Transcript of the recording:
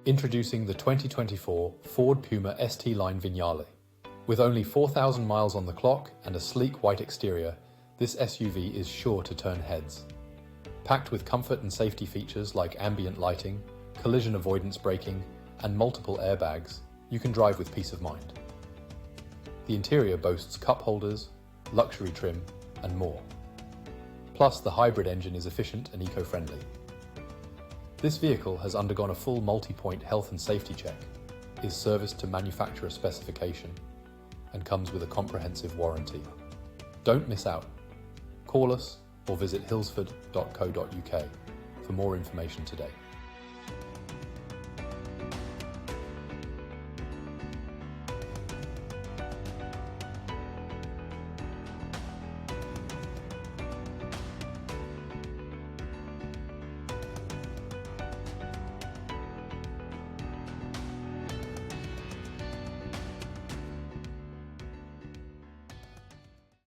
Introducing the 2024 Ford Puma ST-Line Vignale. With only 4,000 miles on the clock and a sleek white exterior, this SUV is sure to turn heads. Packed with comfort and safety features like ambient lighting, collision avoidance braking, and multiple airbags, you can drive with peace of mind. The interior boasts cup holders, luxury trim, and more. Plus, the hybrid engine is efficient and eco-friendly. This vehicle has undergone a full multi-point health and safety check, is serviced to manufacturer specification, and comes with a comprehensive warranty. Don't miss out. Call us or visit hillsford.co.uk for more information today.